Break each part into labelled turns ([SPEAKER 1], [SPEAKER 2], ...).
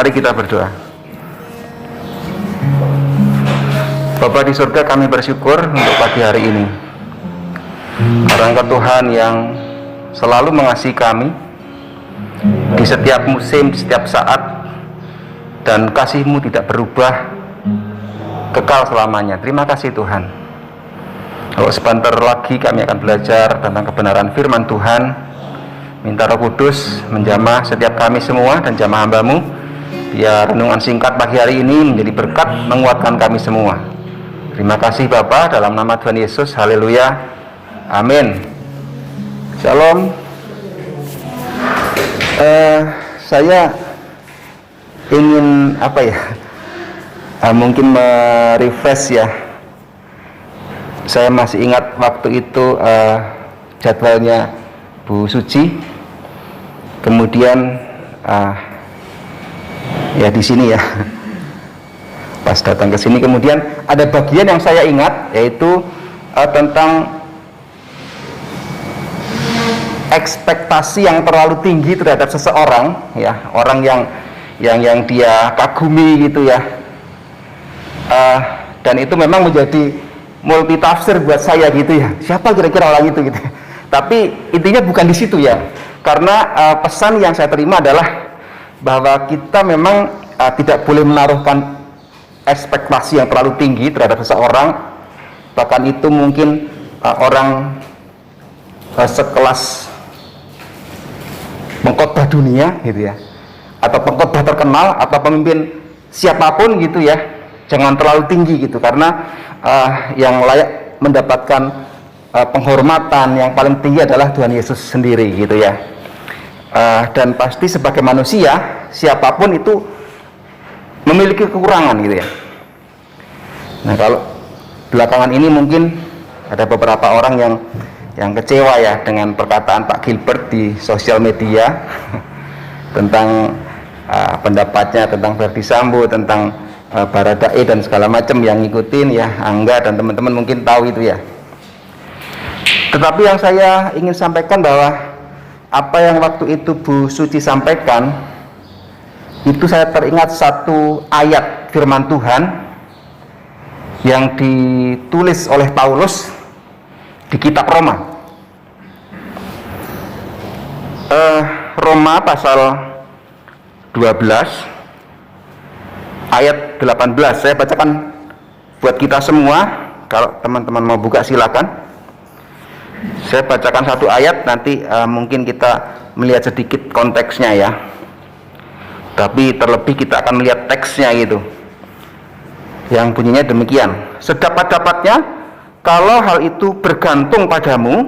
[SPEAKER 1] Mari kita berdoa. Bapa di surga, kami bersyukur untuk pagi hari ini, karena Engkau Tuhan yang selalu mengasihi kami di setiap musim, di setiap saat, dan kasih-Mu tidak berubah, kekal selamanya. Terima kasih Tuhan. Kalau sebentar lagi kami akan belajar tentang kebenaran firman Tuhan, minta Roh Kudus menjamah setiap kami semua dan jamah hamba-Mu, biar renungan singkat pagi hari ini menjadi berkat menguatkan kami semua. Terima kasih Bapa, dalam nama Tuhan Yesus, haleluya, amin. Shalom. Saya ingin mungkin merefresh ya. Saya masih ingat waktu itu jadwalnya Bu Suci, kemudian ya di sini ya, pas datang ke sini, kemudian ada bagian yang saya ingat, yaitu tentang ekspektasi yang terlalu tinggi terhadap seseorang, ya, orang yang dia kagumi gitu ya, dan itu memang menjadi multitafsir buat saya gitu ya. Siapa kira-kira orang itu gitu? Tapi intinya bukan di situ ya, karena pesan yang saya terima adalah bahwa kita memang tidak boleh menaruhkan ekspektasi yang terlalu tinggi terhadap seseorang, bahkan itu mungkin orang sekelas pengkhotbah dunia gitu ya, atau pengkhotbah terkenal, atau pemimpin siapapun gitu ya. Jangan terlalu tinggi gitu, karena yang layak mendapatkan penghormatan yang paling tinggi adalah Tuhan Yesus sendiri gitu ya. Dan pasti sebagai manusia, siapapun itu memiliki kekurangan gitu ya. Nah, kalau belakangan ini mungkin ada beberapa orang yang kecewa ya dengan perkataan Pak Gilbert di sosial media tentang pendapatnya tentang Verdi Sambo, tentang Baradae dan segala macam, yang ngikutin ya, Angga dan teman-teman mungkin tahu itu ya. Tetapi yang saya ingin sampaikan bahwa apa yang waktu itu Bu Suci sampaikan, itu saya teringat satu ayat firman Tuhan yang ditulis oleh Paulus di kitab Roma. Roma pasal 12 ayat 18. Saya bacakan buat kita semua. Kalau teman-teman mau buka silakan. Saya bacakan satu ayat, nanti mungkin kita melihat sedikit konteksnya ya. Tapi terlebih kita akan melihat teksnya gitu, yang bunyinya demikian: sedapat-dapatnya kalau hal itu bergantung padamu,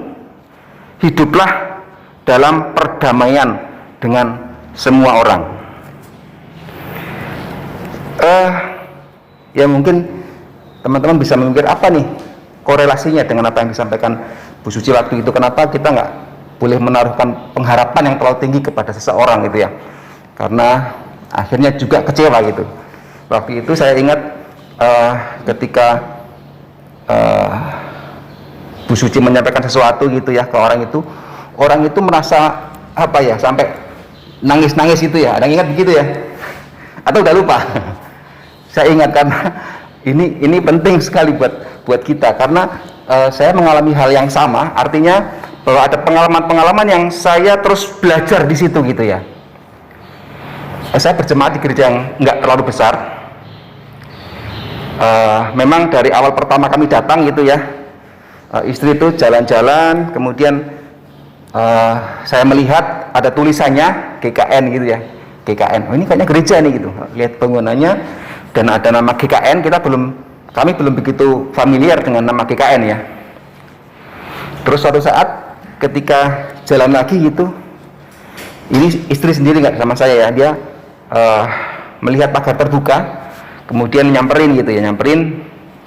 [SPEAKER 1] hiduplah dalam perdamaian dengan semua orang. Ya mungkin teman-teman bisa memikir apa nih korelasinya dengan apa yang disampaikan Bu Suci waktu itu. Kenapa kita nggak boleh menaruhkan pengharapan yang terlalu tinggi kepada seseorang gitu ya, karena akhirnya juga kecewa gitu. Waktu itu saya ingat ketika Bu Suci menyampaikan sesuatu gitu ya ke orang itu merasa sampai nangis-nangis itu ya. Ada yang ingat begitu ya? Atau udah lupa? Saya ingat karena ini penting sekali buat kita, karena saya mengalami hal yang sama. Artinya bahwa ada pengalaman-pengalaman yang saya terus belajar di situ gitu ya. Saya berjemaat di gereja yang nggak terlalu besar. Memang dari awal pertama kami datang gitu ya, istri itu jalan-jalan, kemudian saya melihat ada tulisannya GKN gitu ya, GKN. Oh, ini kayaknya gereja nih gitu. Lihat bangunannya dan ada nama GKN. Kami belum begitu familiar dengan nama GKN ya. Terus suatu saat ketika jalan lagi gitu, ini istri sendiri nggak sama saya ya, dia melihat pagar terbuka, kemudian nyamperin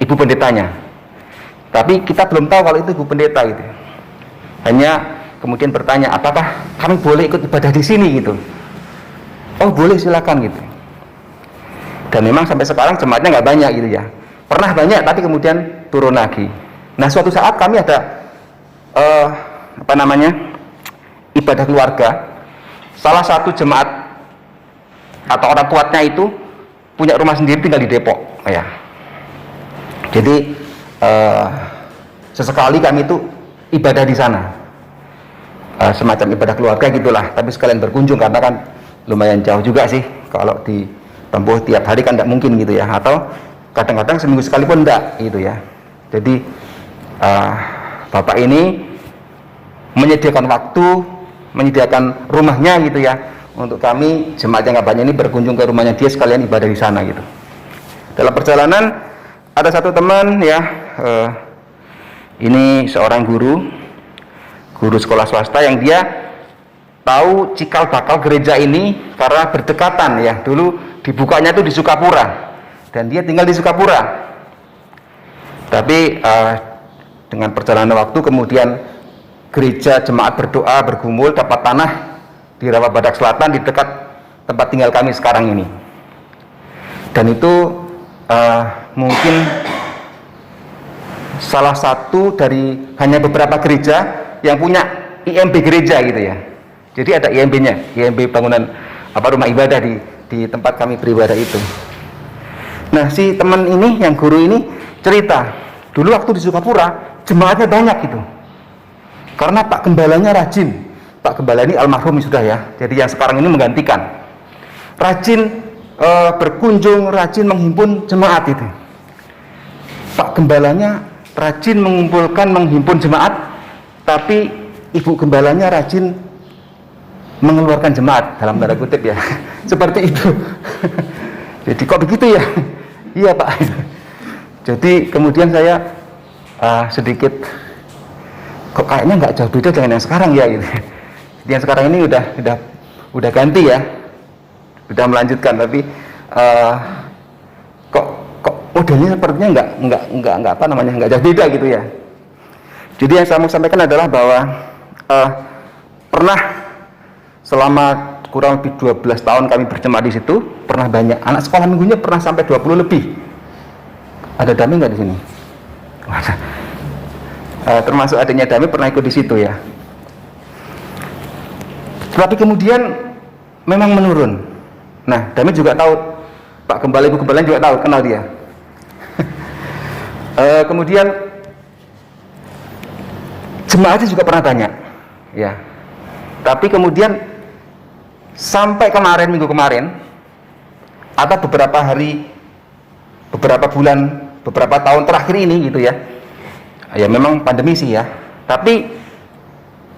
[SPEAKER 1] ibu pendetanya. Tapi kita belum tahu kalau itu ibu pendeta gitu. Hanya kemudian bertanya, apakah kami boleh ikut ibadah di sini gitu? Oh boleh, silakan gitu. Dan memang sampai sekarang jemaatnya nggak banyak gitu ya. Pernah banyak tapi kemudian turun lagi. Nah suatu saat kami ada ibadah keluarga. Salah satu jemaat atau orang tuanya itu punya rumah sendiri tinggal di Depok ya. Jadi sesekali kami itu ibadah di sana, semacam ibadah keluarga gitulah, tapi sekalian berkunjung karena kan lumayan jauh juga sih kalau ditempuh tiap hari kan tidak mungkin gitu ya, atau kadang-kadang seminggu sekali pun enggak gitu ya. Jadi bapak ini menyediakan waktu, menyediakan rumahnya gitu ya, untuk kami jemaat yang banyak ini berkunjung ke rumahnya dia sekalian ibadah di sana gitu. Dalam perjalanan ada satu teman ya, ini seorang guru sekolah swasta yang dia tahu cikal bakal gereja ini karena berdekatan ya. Dulu dibukanya itu di Sukapura dan dia tinggal di Sukapura. Tapi dengan perjalanan waktu kemudian gereja jemaat berdoa bergumul dapat tanah di Rawa Badak Selatan di dekat tempat tinggal kami sekarang ini. Dan itu mungkin salah satu dari hanya beberapa gereja yang punya IMB gereja gitu ya. Jadi ada IMB-nya, IMB bangunan rumah ibadah di tempat kami beribadah itu. Nah, si teman ini yang guru ini cerita, dulu waktu di Sukapura jemaatnya banyak gitu. Karena Pak Gembalanya rajin. Pak Gembala ini almarhum sudah ya. Jadi yang sekarang ini menggantikan. Rajin berkunjung, rajin menghimpun jemaat itu. Pak Gembalanya rajin menghimpun jemaat, tapi Ibu Gembalanya rajin mengeluarkan jemaat dalam tanda kutip ya. Seperti itu. Jadi kok begitu ya? Iya Pak. Jadi kemudian saya sedikit kok kayaknya nggak jauh beda dengan yang sekarang ya gitu. Yang sekarang ini udah ganti ya, udah melanjutkan, tapi kok modelnya sepertinya nggak jauh beda gitu ya. Jadi yang saya mau sampaikan adalah bahwa pernah selama kurang lebih 12 tahun kami berjemaat di situ, pernah banyak anak sekolah minggunya pernah sampai 20 lebih. Ada Dami nggak di sini? Termasuk adanya Dami pernah ikut di situ ya. Tapi kemudian memang menurun. Nah, Dami juga tahu, Pak Gembala, Ibu Gembala juga tahu, kenal dia. Kemudian jemaatnya juga pernah tanya, ya. Tapi kemudian sampai kemarin, minggu kemarin, atau beberapa hari, beberapa bulan, beberapa tahun terakhir ini gitu ya. Ya memang pandemi sih ya. Tapi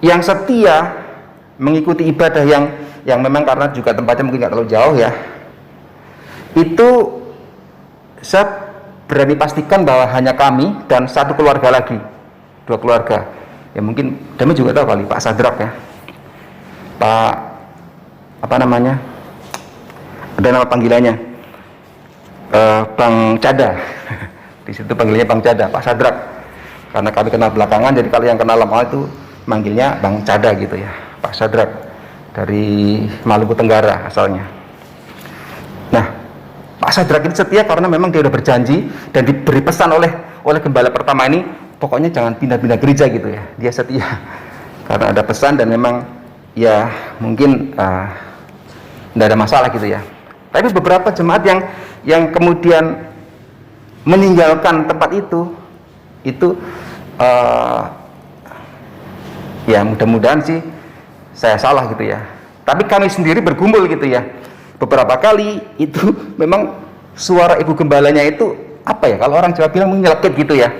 [SPEAKER 1] yang setia mengikuti ibadah yang memang karena juga tempatnya mungkin nggak terlalu jauh ya. Itu saya berani pastikan bahwa hanya kami dan satu keluarga lagi, 2 keluarga. Ya mungkin Dami juga tahu kali, Pak Sadrak ya. Pak apa namanya? Ada nama panggilannya. Bang Cada. Di situ panggilnya Bang Cada, Pak Sadrak. Karena kami kenal belakangan, jadi kalau yang kenal lama itu manggilnya Bang Cada gitu ya, Pak Sadrak dari Maluku Tenggara asalnya. Nah, Pak Sadrak ini setia karena memang dia sudah berjanji dan diberi pesan oleh gembala pertama ini, pokoknya jangan pindah-pindah gereja gitu ya. Dia setia karena ada pesan dan memang ya mungkin tidak ada masalah gitu ya. Tapi beberapa jemaat yang kemudian meninggalkan tempat itu ya mudah-mudahan sih saya salah gitu ya. Tapi kami sendiri bergumul gitu ya. Beberapa kali itu memang suara Ibu Gembalanya itu apa ya, kalau orang Jawa bilang menyelekit gitu ya.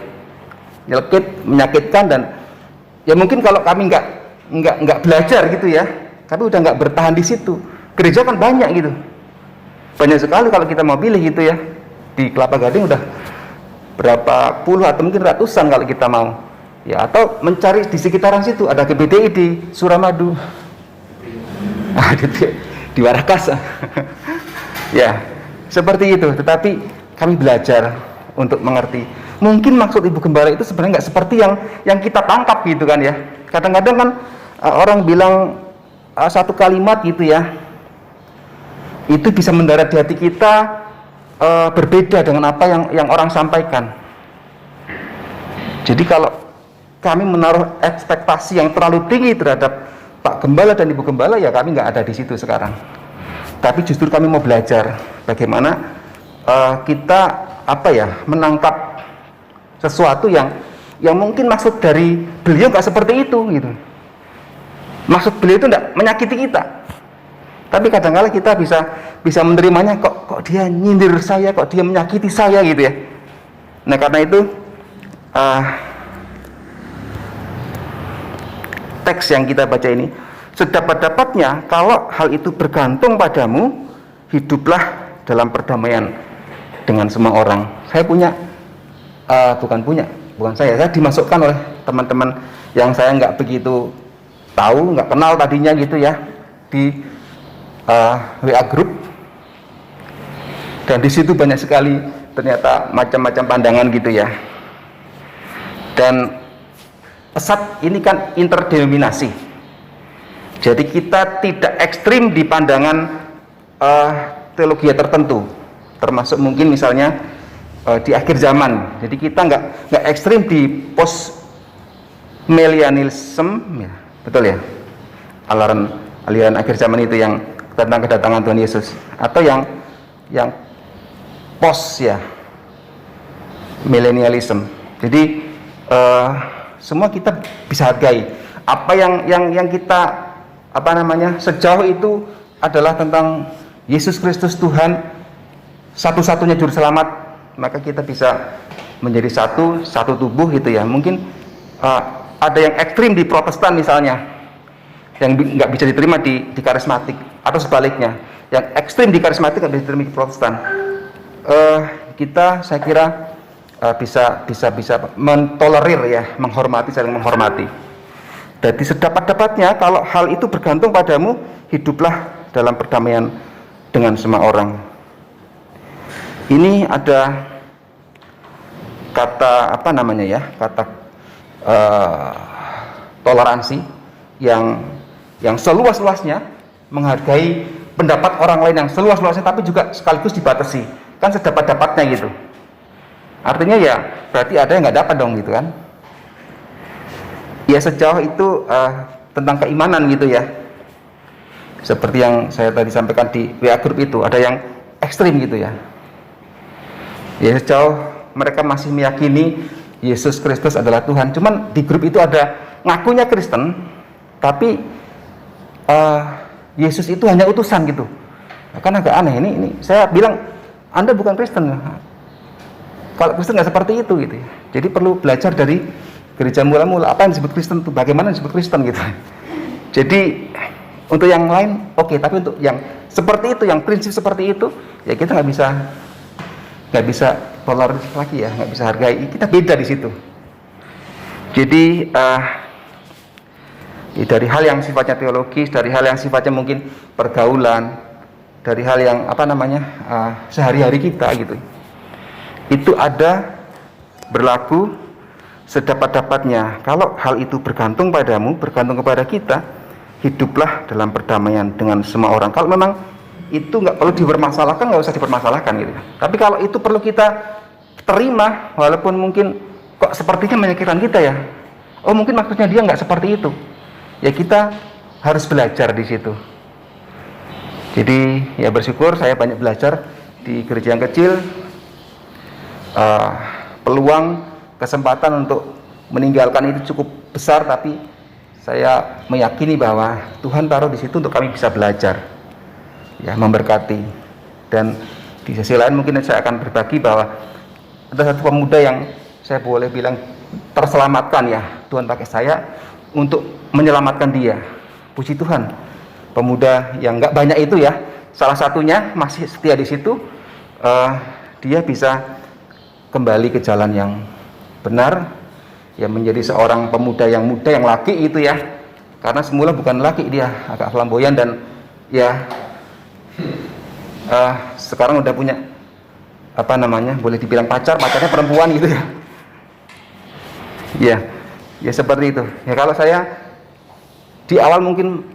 [SPEAKER 1] Nyelekit, menyakitkan, dan ya mungkin kalau kami nggak belajar gitu ya. Tapi udah nggak bertahan di situ. Gereja kan banyak gitu. Banyak sekali kalau kita mau pilih gitu ya. Di Kelapa Gading udah berapa puluh atau mungkin ratusan kalau kita mau ya, atau mencari di sekitaran situ ada GBDI di Suramadu, di Warakas. Ya seperti itu. Tetapi kami belajar untuk mengerti, mungkin maksud Ibu Gembala itu sebenarnya nggak seperti yang kita tangkap gitu kan ya. Kadang-kadang kan orang bilang satu kalimat gitu ya, itu bisa mendarat di hati kita berbeda dengan apa yang orang sampaikan. Jadi kalau kami menaruh ekspektasi yang terlalu tinggi terhadap Pak Gembala dan Ibu Gembala, ya kami nggak ada di situ sekarang. tapi justru kami mau belajar bagaimana kita menangkap sesuatu yang mungkin maksud dari beliau nggak seperti itu gitu. Maksud beliau itu nggak menyakiti kita, tapi kadang-kala kita bisa menerimanya, kok dia nyindir saya, kok dia menyakiti saya gitu ya. Nah karena itu teks yang kita baca ini, sedapat-dapatnya kalau hal itu bergantung padamu, hiduplah dalam perdamaian dengan semua orang. Saya punya, bukan saya dimasukkan oleh teman-teman yang saya nggak begitu tahu, nggak kenal tadinya gitu ya, di WA group, dan di situ banyak sekali ternyata macam-macam pandangan gitu ya. Dan pesat ini kan interdenominasi, jadi kita tidak ekstrim di pandangan teologi tertentu, termasuk mungkin misalnya di akhir zaman. Jadi kita nggak ekstrim di post millennialism ya, betul ya, aliran akhir zaman itu yang tentang kedatangan Tuhan Yesus, atau yang post ya millennialism. Jadi semua kita bisa hargai apa yang kita sejauh itu adalah tentang Yesus Kristus Tuhan, satu-satunya juru selamat, maka kita bisa menjadi satu tubuh gitu ya. Mungkin ada yang ekstrim di Protestan misalnya, yang nggak bisa diterima di karismatik, atau sebaliknya, yang ekstrim di karismatik nggak bisa diterima di Protestan. Kita saya kira bisa mentolerir ya, saling menghormati. Jadi sedapat-dapatnya kalau hal itu bergantung padamu, hiduplah dalam perdamaian dengan semua orang. Ini ada kata kata toleransi yang seluas-luasnya, menghargai pendapat orang lain yang seluas-luasnya, tapi juga sekaligus dibatasi, kan sedapat-dapatnya gitu. Artinya ya berarti ada yang nggak dapat dong gitu kan. Ya sejauh itu tentang keimanan gitu ya, seperti yang saya tadi sampaikan di WA group itu, ada yang ekstrim gitu ya. Ya sejauh mereka masih meyakini Yesus Kristus adalah Tuhan, cuman di grup itu ada ngakunya Kristen, tapi Yesus itu hanya utusan gitu. Kan agak aneh. Ini saya bilang, Anda bukan Kristen. Kalau Kristen nggak seperti itu gitu ya. Jadi perlu belajar dari gereja mula-mula, apa yang disebut Kristen itu, bagaimana disebut Kristen gitu. Jadi untuk yang lain oke, tapi untuk yang seperti itu, yang prinsip seperti itu, ya kita nggak bisa tolerir lagi ya, nggak bisa hargai. Kita beda di situ. Jadi dari hal yang sifatnya teologis, dari hal yang sifatnya mungkin pergaulan, dari hal yang sehari-hari kita gitu, itu ada berlaku sedapat-dapatnya. Kalau hal itu bergantung padamu, bergantung kepada kita, hiduplah dalam perdamaian dengan semua orang. Kalau memang itu nggak perlu dipermasalahkan, nggak usah dipermasalahkan gitu. Tapi kalau itu perlu kita terima, walaupun mungkin kok sepertinya menyakitkan kita ya, oh mungkin maksudnya dia nggak seperti itu, ya kita harus belajar di situ. Jadi ya bersyukur saya banyak belajar di gereja yang kecil. Peluang kesempatan untuk meninggalkan itu cukup besar, tapi saya meyakini bahwa Tuhan taruh di situ untuk kami bisa belajar ya, memberkati. Dan di sisi lain mungkin saya akan berbagi bahwa ada satu pemuda yang saya boleh bilang terselamatkan ya, Tuhan pakai saya untuk menyelamatkan dia. Puji Tuhan, pemuda yang nggak banyak itu ya, salah satunya masih setia di situ, dia bisa kembali ke jalan yang benar ya, menjadi seorang pemuda yang muda, yang laki itu ya, karena semula bukan laki, dia agak flamboyan dan ya sekarang udah punya boleh dibilang pacarnya perempuan gitu ya. Ya seperti itu ya. Kalau saya di awal mungkin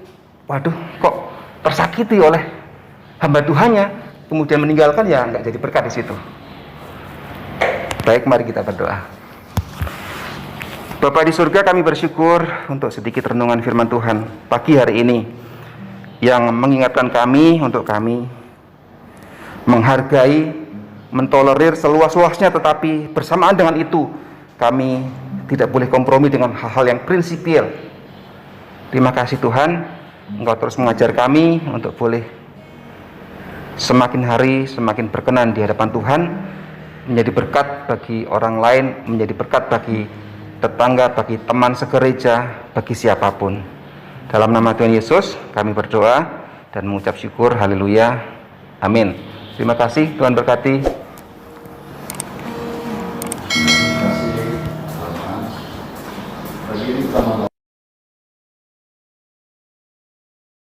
[SPEAKER 1] waduh kok tersakiti oleh hamba Tuhannya, kemudian meninggalkan, ya nggak jadi berkat di situ. Baik, mari kita berdoa. Bapa di surga, kami bersyukur untuk sedikit renungan firman Tuhan pagi hari ini. yang mengingatkan kami untuk kami menghargai, mentolerir seluas-luasnya, tetapi bersamaan dengan itu kami tidak boleh kompromi dengan hal-hal yang prinsipil. Terima kasih Tuhan, Engkau terus mengajar kami untuk boleh semakin hari semakin berkenan di hadapan Tuhan, menjadi berkat bagi orang lain, menjadi berkat bagi tetangga, bagi teman segereja, bagi siapapun. Dalam nama Tuhan Yesus kami berdoa dan mengucap syukur. Haleluya. Amin. Terima kasih, Tuhan berkati.